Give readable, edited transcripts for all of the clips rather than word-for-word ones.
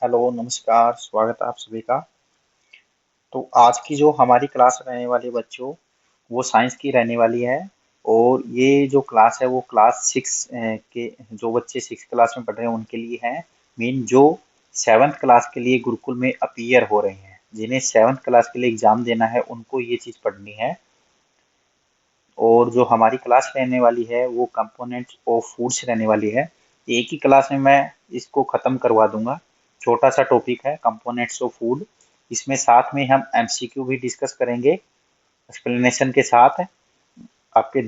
Hello, नमस्कार, स्वागत है आप सभी का। तो आज की जो हमारी क्लास रहने वाली है बच्चों, वो साइंस की रहने वाली है। और ये जो क्लास है वो क्लास सिक्स के जो बच्चे सिक्स क्लास में पढ़ रहे हैं उनके लिए है। मीन जो सेवन्थ क्लास के लिए गुरुकुल में अपीयर हो रहे हैं, जिन्हें सेवन्थ क्लास के लिए एग्जाम देना है, उनको ये चीज़ पढ़नी है। और जो हमारी क्लास रहने वाली है वो कंपोनेंट्स ऑफ फूड्स रहने वाली है। एक ही क्लास में मैं इसको ख़त्म करवा दूंगा। छोटा सा टॉपिक है कंपोनेंट्स ऑफ फूड। इसमें साथ में हम एमसीक्यू भी डिस्कस करेंगे एक्सप्लेनेशन के साथ। आपके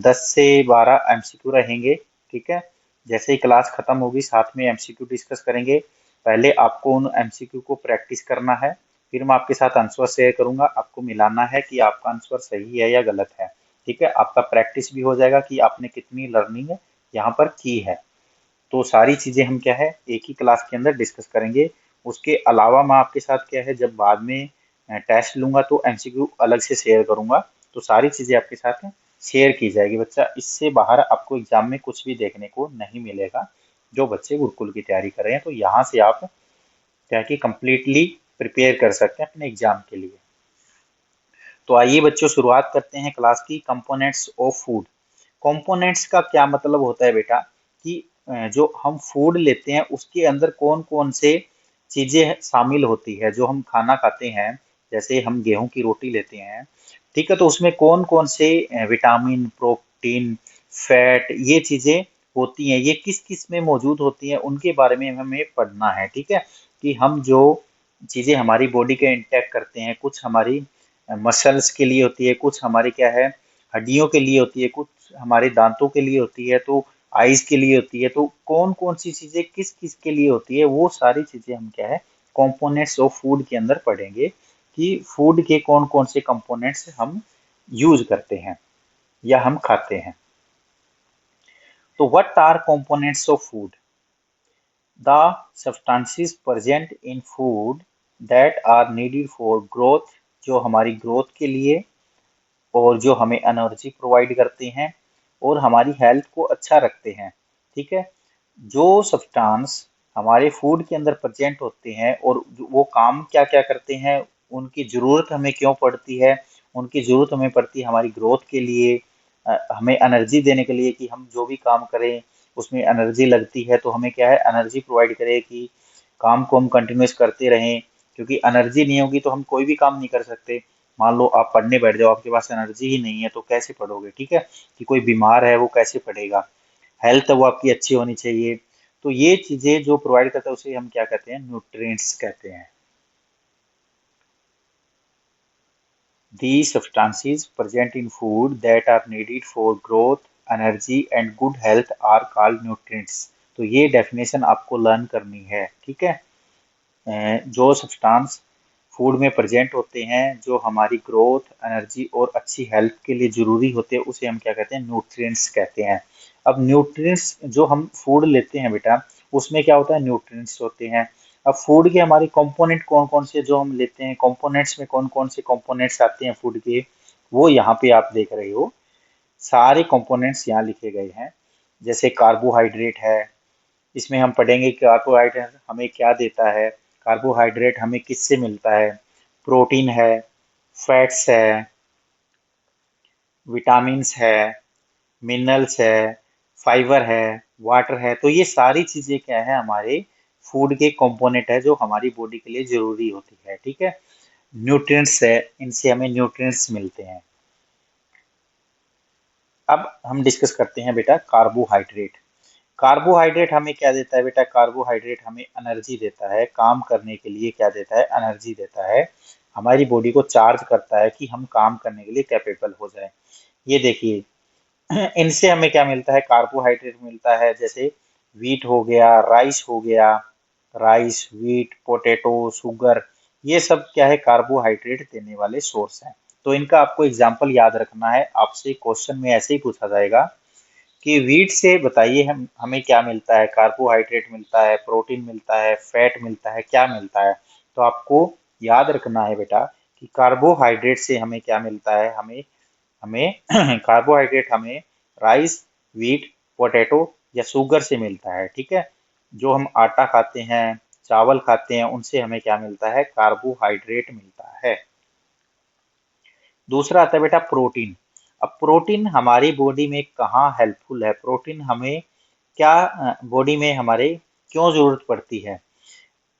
10 से 12 एमसीक्यू रहेंगे। ठीक है। जैसे ही क्लास खत्म होगी साथ में एमसीक्यू डिस्कस करेंगे। पहले आपको उन एमसीक्यू को प्रैक्टिस करना है, फिर मैं आपके साथ आंसर शेयर करूंगा। आपको मिलाना है कि आपका आंसर सही है या गलत है। ठीक है, आपका प्रैक्टिस भी हो जाएगा कि आपने कितनी लर्निंग यहाँ पर की है। तो सारी चीजें हम क्या है एक ही क्लास के अंदर डिस्कस करेंगे। उसके अलावा मैं आपके साथ क्या है जब बाद में टेस्ट लूंगा तो एमसीक्यू अलग से शेयर करूंगा। तो सारी चीजें आपके साथ शेयर की जाएगी बच्चा। इससे बाहर आपको एग्जाम में कुछ भी देखने को नहीं मिलेगा। जो बच्चे गुरुकुल की तैयारी कर रहे हैं तो यहाँ से आप क्या है कि कंप्लीटली प्रिपेयर कर सकते हैं अपने एग्जाम के लिए। तो आइए बच्चों शुरुआत करते हैं क्लास की। Components of food. कंपोनेंट्स का क्या मतलब होता है बेटा कि जो हम फूड लेते हैं उसके अंदर कौन कौन से चीजें शामिल होती है। जो हम खाना खाते हैं, जैसे हम गेहूं की रोटी लेते हैं, ठीक है, तो उसमें कौन कौन से विटामिन, प्रोटीन, फैट, ये चीजें होती हैं, ये किस किस में मौजूद होती हैं, उनके बारे में हमें पढ़ना है। ठीक है, कि हम जो चीजें हमारी बॉडी के इंटैक्ट करते हैं, कुछ हमारी मसल्स के लिए होती है, कुछ हमारे क्या है हड्डियों के लिए होती है, कुछ हमारे दांतों के लिए होती है, तो आईज के लिए होती है। तो कौन कौन सी चीजें किस किस के लिए होती है, वो सारी चीजें हम क्या है कंपोनेंट्स ऑफ फूड के अंदर पढ़ेंगे कि फूड के कौन कौन से कंपोनेंट्स हम यूज करते हैं या हम खाते हैं। तो what are components of food? The substances present in food that are needed for growth, जो हमारी ग्रोथ के लिए और जो हमें एनर्जी प्रोवाइड करते हैं और हमारी हेल्थ को अच्छा रखते हैं। ठीक है, जो सब्सटेंस हमारे फूड के अंदर प्रेजेंट होते हैं और वो काम क्या क्या करते हैं, उनकी ज़रूरत हमें क्यों पड़ती है। उनकी ज़रूरत हमें पड़ती है हमारी ग्रोथ के लिए, हमें एनर्जी देने के लिए कि हम जो भी काम करें उसमें एनर्जी लगती है, तो हमें क्या है एनर्जी प्रोवाइड करे कि काम को हम कंटिन्यूस करते रहें। क्योंकि एनर्जी नहीं होगी तो हम कोई भी काम नहीं कर सकते। मान लो आप पढ़ने बैठ जाओ, आपके पास एनर्जी ही नहीं है तो कैसे पढ़ोगे। ठीक है, कि कोई बीमार है वो कैसे पढ़ेगा। हेल्थ है वो आपकी अच्छी होनी चाहिए। तो ये चीजें जो प्रोवाइड करता है उसे हम क्या कहते हैं, न्यूट्रिएंट्स कहते हैं। These substances present in food that are needed for growth, energy and good health are called nutrients। तो ये डेफिनेशन आपको लर्न करनी है। ठीक है, जो सब्सटेंस फूड में प्रेजेंट होते हैं, जो हमारी ग्रोथ, एनर्जी और अच्छी हेल्थ के लिए जरूरी होते हैं, उसे हम क्या कहते हैं, न्यूट्रिएंट्स कहते हैं। अब न्यूट्रिएंट्स जो हम फूड लेते हैं बेटा, उसमें क्या होता है, न्यूट्रिएंट्स होते हैं। अब फूड के हमारे कंपोनेंट कौन कौन से जो हम लेते हैं, कंपोनेंट्स में कौन कौन से कंपोनेंट्स आते हैं फूड के, वो यहाँ पे आप देख रहे हो। सारे कंपोनेंट्स यहाँ लिखे गए हैं। जैसे कार्बोहाइड्रेट है, इसमें हम पढ़ेंगे कि कार्बोहाइड्रेट हमें क्या देता है, कार्बोहाइड्रेट हमें किससे मिलता है। प्रोटीन है, फैट्स है, विटामिन्स है, मिनरल्स है, फाइबर है, वाटर है। तो ये सारी चीजें क्या है, हमारे फूड के कंपोनेंट है जो हमारी बॉडी के लिए जरूरी होती है। ठीक है, न्यूट्रिएंट्स है, इनसे हमें न्यूट्रिएंट्स मिलते हैं। अब हम डिस्कस करते हैं बेटा कार्बोहाइड्रेट। कार्बोहाइड्रेट हमें क्या देता है बेटा, कार्बोहाइड्रेट हमें एनर्जी देता है, काम करने के लिए क्या देता है, एनर्जी देता है। हमारी बॉडी को चार्ज करता है कि हम काम करने के लिए कैपेबल हो जाए। ये देखिए, इनसे हमें क्या मिलता है, कार्बोहाइड्रेट मिलता है। जैसे वीट हो गया, राइस हो गया, राइस, वीट, पोटैटो, शुगर, ये सब क्या है कार्बोहाइड्रेट देने वाले सोर्स हैं। तो इनका आपको एग्जाम्पल याद रखना है। आपसे क्वेश्चन में ऐसे ही पूछा जाएगा कि वीट से बताइए हम हमें क्या मिलता है, कार्बोहाइड्रेट मिलता है, प्रोटीन मिलता है, फैट मिलता है, क्या मिलता है। तो आपको याद रखना है बेटा कि कार्बोहाइड्रेट से हमें क्या मिलता है। हमें हमें कार्बोहाइड्रेट हमें राइस, वीट, पोटैटो या शुगर से मिलता है। ठीक है, जो हम आटा खाते हैं, चावल खाते हैं उनसे हमें क्या मिलता है, कार्बोहाइड्रेट मिलता है। दूसरा आता है बेटा प्रोटीन। अब प्रोटीन हमारी बॉडी में कहाँ हेल्पफुल है, प्रोटीन हमें क्या बॉडी में हमारे क्यों जरूरत पड़ती है।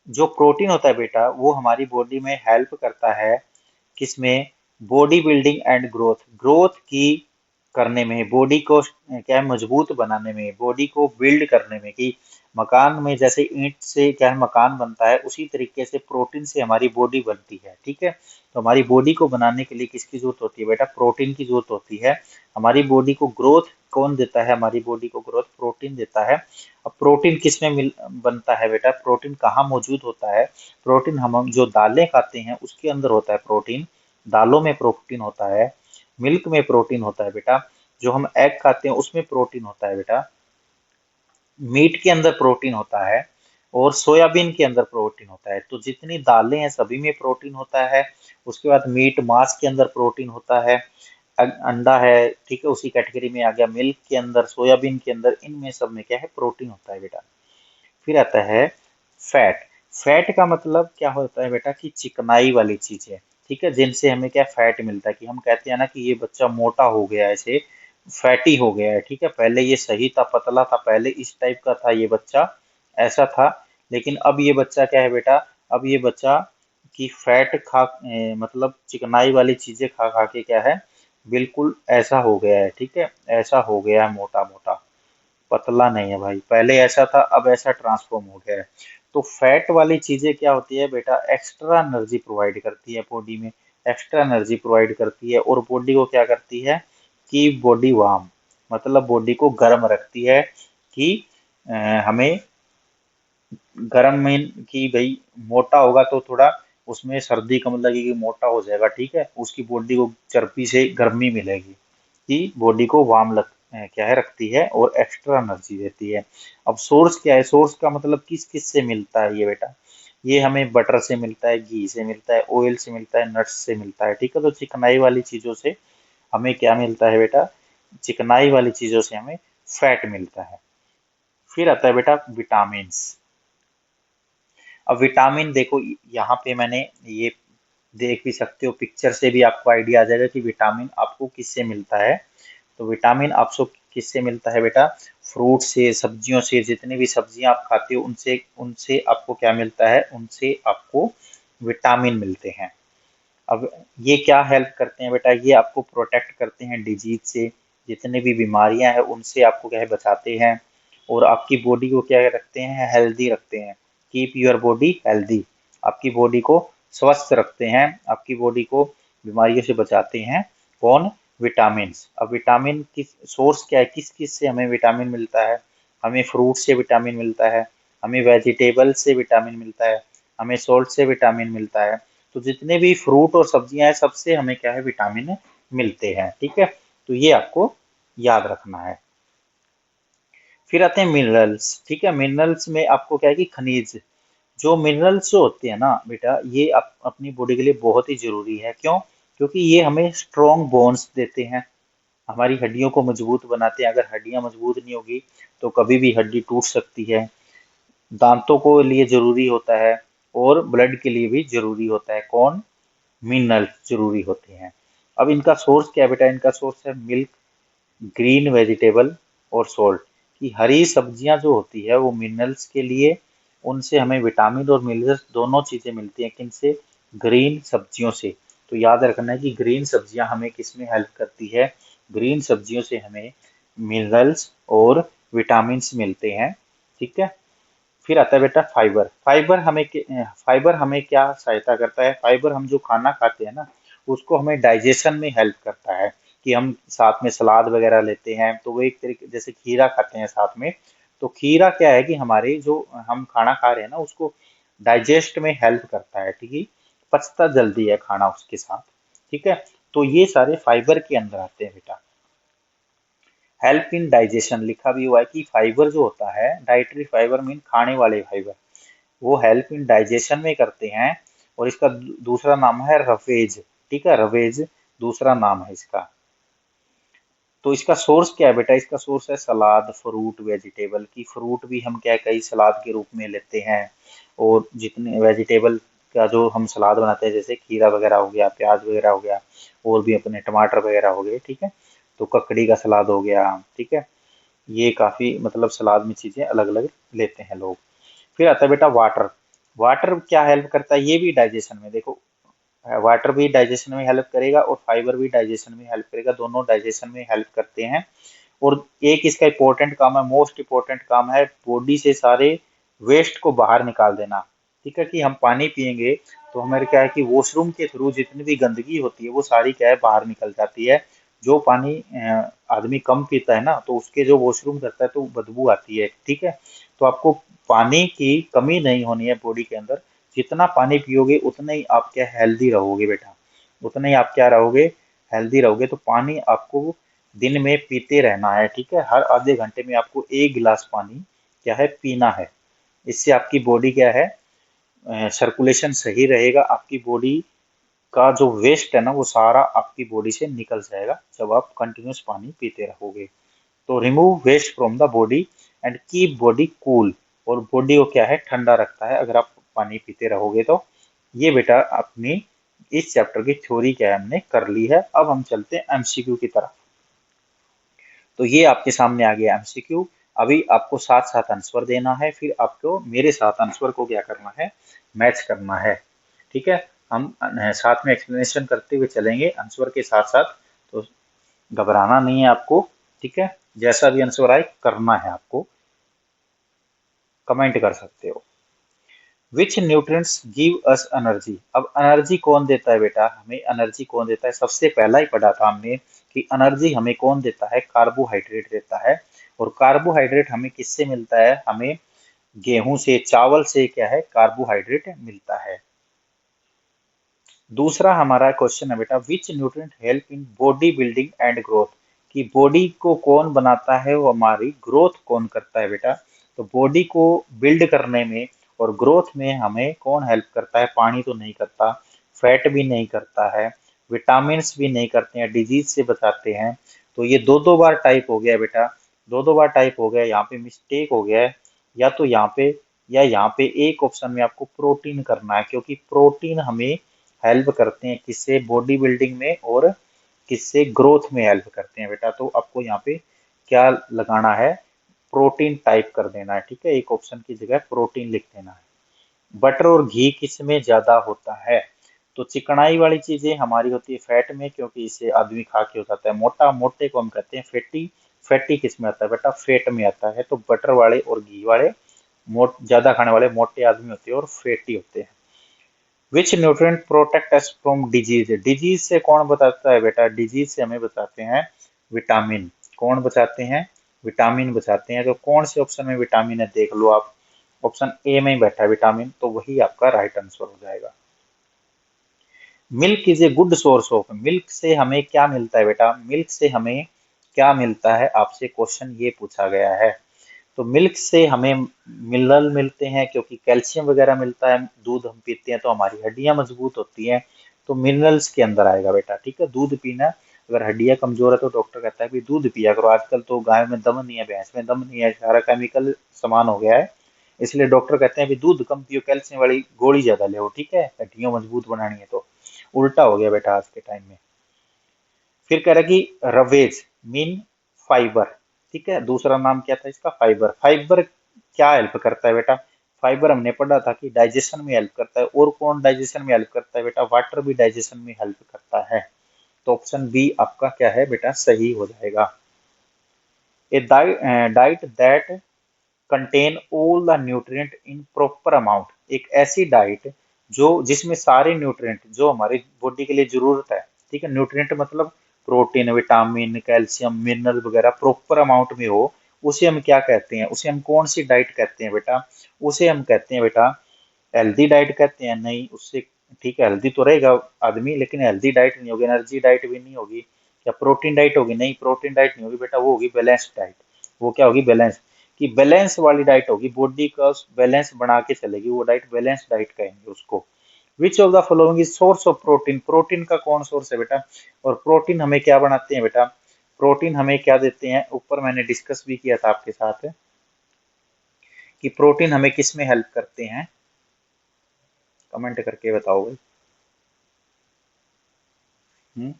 जो प्रोटीन होता है बेटा वो हमारी बॉडी में हेल्प करता है, किसमें, body building and growth, growth की करने में, बॉडी को क्या है मजबूत बनाने में, बॉडी को बिल्ड करने में, कि मकान में जैसे ईंट से क्या है मकान बनता है उसी तरीके से प्रोटीन से हमारी बॉडी बनती है। ठीक है, तो हमारी बॉडी को बनाने के लिए किसकी जरूरत होती है बेटा, प्रोटीन की जरूरत होती है। हमारी बॉडी को ग्रोथ कौन देता है, हमारी बॉडी को ग्रोथ प्रोटीन देता है। अब प्रोटीन किस में बनता है बेटा, प्रोटीन कहाँ मौजूद होता है, प्रोटीन हम जो दालें खाते हैं उसके अंदर होता है प्रोटीन, दालों में प्रोटीन होता है, मिल्क में प्रोटीन होता है बेटा, जो हम एग खाते हैं उसमें प्रोटीन होता है बेटा, मीट के अंदर प्रोटीन होता है, और सोयाबीन के अंदर प्रोटीन होता है। तो जितनी दालें हैं सभी में प्रोटीन होता है। उसके बाद मीट मांस के अंदर प्रोटीन होता है, अंडा है, ठीक है, उसी कैटेगरी में आ गया, मिल्क के अंदर, सोयाबीन के अंदर, इनमें सब में क्या है, प्रोटीन होता है बेटा। फिर आता है फैट। फैट का मतलब क्या होता है बेटा, कि चिकनाई वाली चीजें, ठीक है, जिनसे हमें क्या फैट मिलता है, कि हम कहते हैं ना कि ये बच्चा मोटा हो गया है, ऐसे फैटी हो गया है। ठीक है, पहले ये सही था, पतला था, पहले इस टाइप का था ये बच्चा, ऐसा था, लेकिन अब ये बच्चा क्या है बेटा, अब ये बच्चा की फैट मतलब चिकनाई वाली चीजें खा खा के क्या है, बिल्कुल ऐसा हो गया है। ठीक है, ऐसा हो गया है, मोटा मोटा, पतला नहीं है भाई, पहले ऐसा था अब ऐसा ट्रांसफॉर्म हो गया है। तो फैट वाली चीजें क्या होती है बेटा, एक्स्ट्रा एनर्जी प्रोवाइड करती है बॉडी में, एक्स्ट्रा एनर्जी प्रोवाइड करती है, और बॉडी को क्या करती है, कि बॉडी वार्म, मतलब बॉडी को गर्म रखती है, कि अ, हमें गर्म में, कि भाई मोटा होगा तो थोड़ा उसमें सर्दी कम लगेगी, मोटा हो जाएगा, ठीक है, उसकी बॉडी को चर्बी से गर्मी मिलेगी, कि बॉडी को वार्म क्या है रखती है, और एक्स्ट्रा एनर्जी देती है। अब सोर्स क्या है, सोर्स का मतलब किस किस से मिलता है ये बेटा, ये हमें बटर से मिलता है, घी से मिलता है, ऑयल से मिलता है, नट्स से मिलता है। ठीक है, तो चिकनाई वाली चीजों से हमें क्या मिलता है बेटा, चिकनाई वाली चीजों से हमें फैट मिलता है। फिर आता है बेटा विटामिन। अब विटामिन देखो, यहाँ पे मैंने ये देख भी सकते हो, पिक्चर से भी आपको आइडिया आ जाएगा कि विटामिन आपको किससे मिलता है। तो विटामिन आपको किससे मिलता है बेटा, फ्रूट से, सब्जियों से, जितनी भी सब्जियां आप खाते हो उनसे उनसे आपको क्या मिलता है, उनसे आपको विटामिन मिलते हैं। अब ये क्या हेल्प करते हैं बेटा, ये आपको प्रोटेक्ट करते हैं डिजीज से, जितने भी बीमारियां हैं उनसे आपको क्या है बचाते हैं, और आपकी बॉडी को क्या रखते हैं, हेल्दी रखते हैं। कीप योर बॉडी हेल्दी, आपकी बॉडी को स्वस्थ रखते हैं, आपकी बॉडी को बीमारियों से बचाते हैं। कौन, विटामिन। अब विटामिन किस सोर्स क्या है, किस किस से हमें विटामिन मिलता है, हमें फ्रूट से विटामिन मिलता है, हमें वेजिटेबल से विटामिन मिलता है, हमें सॉल्ट से विटामिन मिलता है। तो जितने भी फ्रूट और सब्जियां हैं सबसे हमें क्या है, विटामिन मिलते हैं। ठीक है, तो ये आपको याद रखना है। फिर आते हैं मिनरल्स। ठीक है, मिनरल्स में आपको क्या है कि खनिज, जो मिनरल्स जो होते हैं ना बेटा, ये अपनी बॉडी के लिए बहुत ही जरूरी है। क्यों, क्योंकि ये हमें स्ट्रॉन्ग बोन्स देते हैं, हमारी हड्डियों को मजबूत बनाते हैं। अगर हड्डियां मजबूत नहीं होगी तो कभी भी हड्डी टूट सकती है। दांतों को लिए जरूरी होता है, और ब्लड के लिए भी जरूरी होता है। कौन, मिनरल्स जरूरी होते हैं। अब इनका सोर्स क्या है बेटा, इनका सोर्स है मिल्क, ग्रीन वेजिटेबल, और सॉल्ट, की हरी सब्जियां जो होती है वो मिनरल्स के लिए, उनसे हमें विटामिन और मिनरल्स दोनों चीजें मिलती हैं। किनसे, ग्रीन सब्जियों से। तो याद रखना है कि ग्रीन सब्जियां हमें किस में हेल्प करती है, ग्रीन सब्जियों से हमें मिनरल्स और विटामिन मिलते हैं। ठीक है, फिर आता है बेटा फाइबर। फाइबर हमें क्या सहायता करता है, फाइबर हम जो खाना खाते हैं ना उसको हमें डाइजेशन में हेल्प करता है, कि हम साथ में सलाद वगैरह लेते हैं तो वो एक तरीके, जैसे खीरा खाते हैं साथ में, तो खीरा क्या है कि हमारे जो हम खाना खा रहे हैं ना उसको डाइजेस्ट में हेल्प करता है। ठीक है, पचता जल्दी है खाना उसके साथ। ठीक है, तो ये सारे फाइबर के अंदर आते हैं बेटा। हेल्प इन डाइजेशन लिखा भी हुआ है, कि फाइबर जो होता है, डाइटरी फाइबर मीन खाने वाले फाइबर, वो हेल्प इन डाइजेशन में करते हैं। और इसका दूसरा नाम है रवेज। ठीक है, रवेज दूसरा नाम है इसका। तो इसका सोर्स क्या है बेटा, इसका सोर्स है सलाद, फ्रूट, वेजिटेबल, की फ्रूट भी हम क्या है, कई सलाद के रूप में लेते हैं, और जितने वेजिटेबल का जो हम सलाद बनाते हैं, जैसे खीरा वगैरह हो गया, प्याज वगैरह हो गया, और भी अपने टमाटर वगैरह हो गए, ठीक है। तो ककड़ी का सलाद हो गया, ठीक है। ये काफी मतलब सलाद में चीजें अलग अलग लेते हैं लोग। फिर आता है बेटा वाटर। वाटर क्या हेल्प करता है, ये भी डाइजेशन में देखो, वाटर भी डाइजेशन में हेल्प करेगा और फाइबर भी डाइजेशन में हेल्प करेगा, दोनों डाइजेशन में हेल्प करते हैं। और एक इसका इंपॉर्टेंट काम है, मोस्ट इंपॉर्टेंट काम है, बॉडी से सारे वेस्ट को बाहर निकाल देना। ठीक है, कि हम पानी पियेंगे तो हमारे क्या है कि वॉशरूम के थ्रू जितनी भी गंदगी होती है वो सारी क्या है बाहर निकल जाती है। जो पानी आदमी कम पीता है ना, तो उसके जो वॉशरूम करता है तो बदबू आती है, ठीक है। तो आपको पानी की कमी नहीं होनी है बॉडी के अंदर। जितना पानी पियोगे उतना ही आप क्या हेल्दी रहोगे बेटा, उतना ही आप क्या रहोगे, हेल्दी रहोगे। तो पानी आपको दिन में पीते रहना है, ठीक है। हर आधे घंटे में आपको 1 गिलास पानी क्या है पीना है। इससे आपकी बॉडी क्या है, सर्कुलेशन सही रहेगा, आपकी बॉडी का जो वेस्ट है ना वो सारा आपकी बॉडी से निकल जाएगा जब आप कंटिन्यूस पानी पीते रहोगे। तो remove waste from the body and keep body cool, और बॉडी को क्या है ठंडा रखता है अगर आप पानी पीते रहोगे तो। ये बेटा अपनी इस चैप्टर की थ्योरी क्या है हमने कर ली है। अब हम चलते हैं एमसीक्यू की तरफ। तो ये आपके सामने आ गया एमसीक्यू। अभी आपको साथ साथ आंसर देना है, फिर आपको मेरे साथ आंसर को क्या करना है, मैच करना है, ठीक है। हम साथ में एक्सप्लेनेशन करते हुए चलेंगे आंसर के साथ साथ, तो घबराना नहीं है आपको, ठीक है। जैसा भी आंसर आए करना है आपको, कमेंट कर सकते हो। विच न्यूट्रिएंट्स गिव अस एनर्जी। अब एनर्जी कौन देता है बेटा, हमें एनर्जी कौन देता है, सबसे पहला ही पढ़ा था हमने कि एनर्जी हमें कौन देता है, कार्बोहाइड्रेट देता है। और कार्बोहाइड्रेट हमें किससे मिलता है, हमें गेहूं से, चावल से क्या है कार्बोहाइड्रेट मिलता है। दूसरा हमारा क्वेश्चन है बेटा, विच nutrient help in body building and growth. कि बॉडी को कौन बनाता है, वो हमारी ग्रोथ कौन करता है बेटा। तो बॉडी को बिल्ड करने में और ग्रोथ में हमें कौन हेल्प करता है, पानी तो नहीं करता, फैट भी नहीं करता है, विटामिन भी नहीं करते हैं, डिजीज से बचाते हैं। तो ये दो दो बार टाइप हो गया बेटा, दो दो बार टाइप हो गया, यहाँ पे मिस्टेक हो गया है। या तो यहाँ पे या यहाँ पे एक ऑप्शन में आपको प्रोटीन करना है, क्योंकि प्रोटीन हमें हेल्प करते हैं किससे, बॉडी बिल्डिंग में, और किससे, ग्रोथ में हेल्प करते हैं बेटा। तो आपको यहाँ पे क्या लगाना है, प्रोटीन टाइप कर देना है, ठीक है। एक ऑप्शन की जगह प्रोटीन लिख देना है। बटर और घी किस में ज्यादा होता है, तो चिकनाई वाली चीजें हमारी होती है फैट में, क्योंकि इसे आदमी खा के हो जाता है मोटा, मोटे को हम कहते हैं फैटी। फैटी किस में आता है बेटा, फैट में आता है। तो बटर वाले और घी वाले मोट ज्यादा खाने वाले मोटे आदमी होते हैं और फैटी होते हैं। विच nutrient protect us from disease, disease से कौन बचाता है बेटा, डिजीज से हमें बचाते हैं विटामिन। कौन बचाते हैं, विटामिन बचाते हैं। तो कौन से ऑप्शन में विटामिन है देख लो आप, ऑप्शन ए में ही बैठा है विटामिन, तो वही आपका राइट आंसर हो जाएगा। Milk is a good source of, milk से हमें क्या मिलता है बेटा, मिल्क से हमें क्या मिलता है, आपसे क्वेश्चन ये पूछा गया है। तो मिल्क से हमें मिनरल मिलते हैं, क्योंकि कैल्शियम वगैरह मिलता है, दूध हम पीते हैं तो हमारी हड्डियां मजबूत होती हैं। तो मिनरल्स के अंदर आएगा बेटा, ठीक है। दूध पीना, अगर हड्डियां कमजोर है तो डॉक्टर कहता है कि दूध पिया करो। आजकल तो गाय में दम नहीं है, भैंस में दम नहीं है, सारा केमिकल समान हो गया है, इसलिए डॉक्टर कहते हैं भी दूध कम पियो, कैल्शियम वाली गोली ज्यादा ले, ठीक है, हड्डियां मजबूत बनानी है तो। उल्टा हो गया बेटा आज के टाइम में। फिर कह रहा कि रवेज मीन फाइबर, ठीक है। दूसरा नाम क्या था इसका, फाइबर। फाइबर क्या हेल्प करता है बेटा, फाइबर हमने पढ़ा था कि डाइजेशन में हेल्प करता है। और कौन डाइजेशन में हेल्प करता है बेटा, वाटर भी डाइजेशन में हेल्प करता है। तो ऑप्शन बी आपका क्या है बेटा, सही हो जाएगा। A diet that contain all the nutrient in proper amount, एक ऐसी डाइट जो जिसमें सारे न्यूट्रिएंट जो हमारी बॉडी के लिए जरूरत है, ठीक है। न्यूट्रिएंट मतलब प्रोटीन, विटामिन, कैल्शियम, मिनरल वगैरह प्रॉपर अमाउंट में हो, उसे हम क्या कहते हैं, उसे हम कौन सी डाइट कहते हैं बेटा, उसे हम कहते हैं बेटा हेल्दी डाइट कहते हैं। नहीं उससे, ठीक है हेल्दी तो रहेगा आदमी, लेकिन हेल्दी डाइट नहीं होगी, एनर्जी डाइट भी नहीं होगी। क्या प्रोटीन डाइट होगी, नहीं प्रोटीन डाइट नहीं होगी बेटा, वो होगी बैलेंस डाइट। वो क्या होगी, बैलेंस, कि बैलेंस वाली डाइट होगी, बॉडी का बैलेंस बना के चलेगी वो डाइट, बैलेंस डाइट कहेंगे उसको। Which of the following is source of protein, protein का कौन सोर्स है बेटा। और प्रोटीन हमें क्या बनाते हैं बेटा, प्रोटीन हमें क्या देते हैं, ऊपर मैंने डिस्कस भी किया था आपके साथ कि प्रोटीन हमें किस में हेल्प करते हैं, कमेंट करके बताओ भाई। हम्म।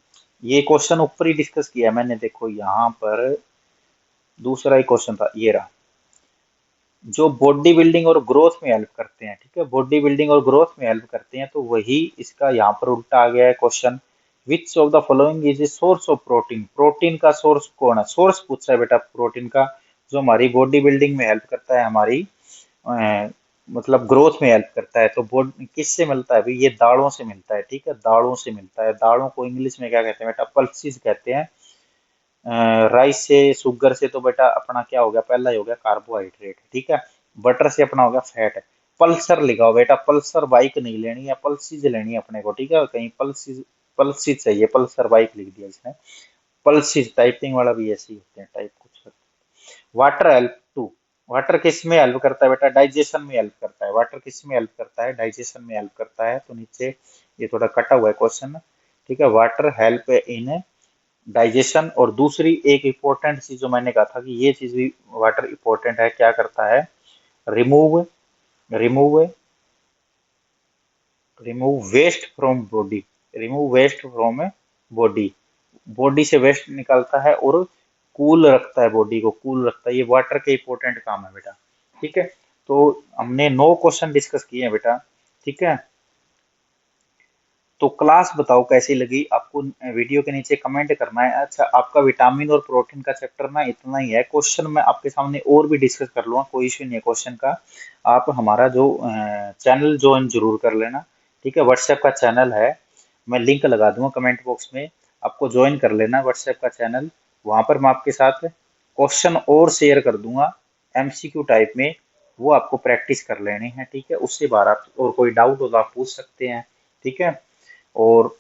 ये क्वेश्चन ऊपर ही डिस्कस किया मैंने, देखो यहाँ पर दूसरा ही क्वेश्चन था, ये रहा। जो बॉडी बिल्डिंग और ग्रोथ में हेल्प करते हैं, ठीक है, बॉडी बिल्डिंग और ग्रोथ में हेल्प करते हैं, तो वही इसका यहाँ पर उल्टा आ गया है question. Which of the following is a source of protein, protein का सोर्स कौन है, सोर्स पूछा है बेटा प्रोटीन का, जो हमारी बॉडी बिल्डिंग में हेल्प करता है, हमारी मतलब ग्रोथ में हेल्प करता है। तो बॉडी किससे मिलता है भाई, ये दालों से मिलता है, ठीक है, दालों से मिलता है। दालों को इंग्लिश में क्या कहते हैं बेटा, पल्सिस कहते हैं। राइस से, शुगर से तो बेटा अपना क्या हो गया, पहला ही हो गया कार्बोहाइड्रेट, ठीक है। बटर से अपना हो गया फैट। पल्सर लिखाओ बेटा, पल्सर बाइक नहीं लेनी है, पल्सीज लेनी है अपने को, ठीक है, कहीं पल्सीज, पल्सीज चाहिए, पल्सर बाइक लिख दिया इसने। पल्सीज टाइपिंग वाला भी ऐसे ही होते हैं, टाइप कुछ। वाटर हेल्प टू, वाटर किस में हेल्प करता है बेटा, डाइजेशन में हेल्प करता है। वाटर किस में हेल्प करता है, डाइजेशन में हेल्प करता है। तो नीचे ये थोड़ा कटा हुआ है क्वेश्चन, ठीक है, वाटर हेल्प इन डाइजेशन। और दूसरी एक इंपॉर्टेंट चीज जो मैंने कहा था कि ये चीज भी वाटर इंपॉर्टेंट है, क्या करता है, remove, remove, remove waste from body, remove waste from body, body से वेस्ट निकालता है और कूल रखता है, बॉडी को कूल रखता है। ये वाटर के इंपॉर्टेंट काम है बेटा, ठीक है। तो हमने 9 क्वेश्चन डिस्कस किए हैं बेटा, ठीक है। तो क्लास बताओ कैसी लगी आपको, वीडियो के नीचे कमेंट करना है। अच्छा, आपका विटामिन और प्रोटीन का चैप्टर ना इतना ही है, क्वेश्चन मैं आपके सामने और भी डिस्कस कर लूँगा, कोई इश्यू नहीं है क्वेश्चन का। आप हमारा जो चैनल ज्वाइन जरूर कर लेना, ठीक है, व्हाट्सएप का चैनल है, मैं लिंक लगा दूंगा कमेंट बॉक्स में, आपको ज्वाइन कर लेना व्हाट्सएप का चैनल। वहां पर मैं आपके साथ क्वेश्चन और शेयर कर दूंगा एमसीक्यू टाइप में, वो आपको प्रैक्टिस कर लेनी है, ठीक है। उससे बाहर आप और कोई डाउट हो तो आप पूछ सकते हैं, ठीक है। और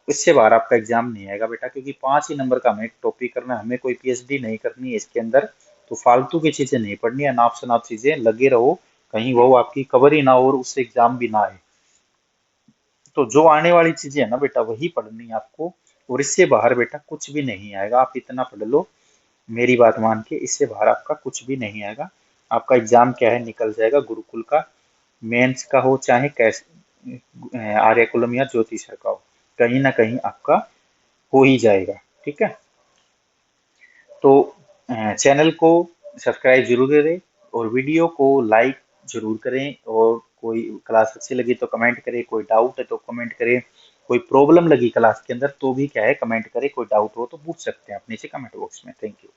इससे बाहर आपका एग्जाम नहीं आएगा बेटा, क्योंकि 5 ही नंबर का हमें टॉपिक करना है, हमें कोई पीएचडी नहीं करनी है इसके अंदर। तो फालतू की चीजें नहीं पढ़नी है, नाप शनाप चीजें लगे रहो, कहीं वो आपकी कवर ही ना हो और उससे एग्जाम भी ना आए। तो जो आने वाली चीजें है ना बेटा, वही पढ़नी है आपको। और इससे बाहर बेटा कुछ भी नहीं आएगा, आप इतना पढ़ लो मेरी बात मान के, इससे बाहर आपका कुछ भी नहीं आएगा। आपका एग्जाम क्या है, निकल जाएगा गुरुकुल का, मेंस का हो चाहे कैसे आर्य कुलम या ज्योतिषर का हो, कहीं ना कहीं आपका हो ही जाएगा, ठीक है। तो चैनल को सब्सक्राइब जरूर करें और वीडियो को लाइक जरूर करें। और कोई क्लास अच्छी लगी तो कमेंट करें, कोई डाउट है तो कमेंट करें, कोई प्रॉब्लम लगी क्लास के अंदर तो भी क्या है कमेंट करें, कोई डाउट हो तो पूछ सकते हैं आप नीचे कमेंट बॉक्स में। Thank you.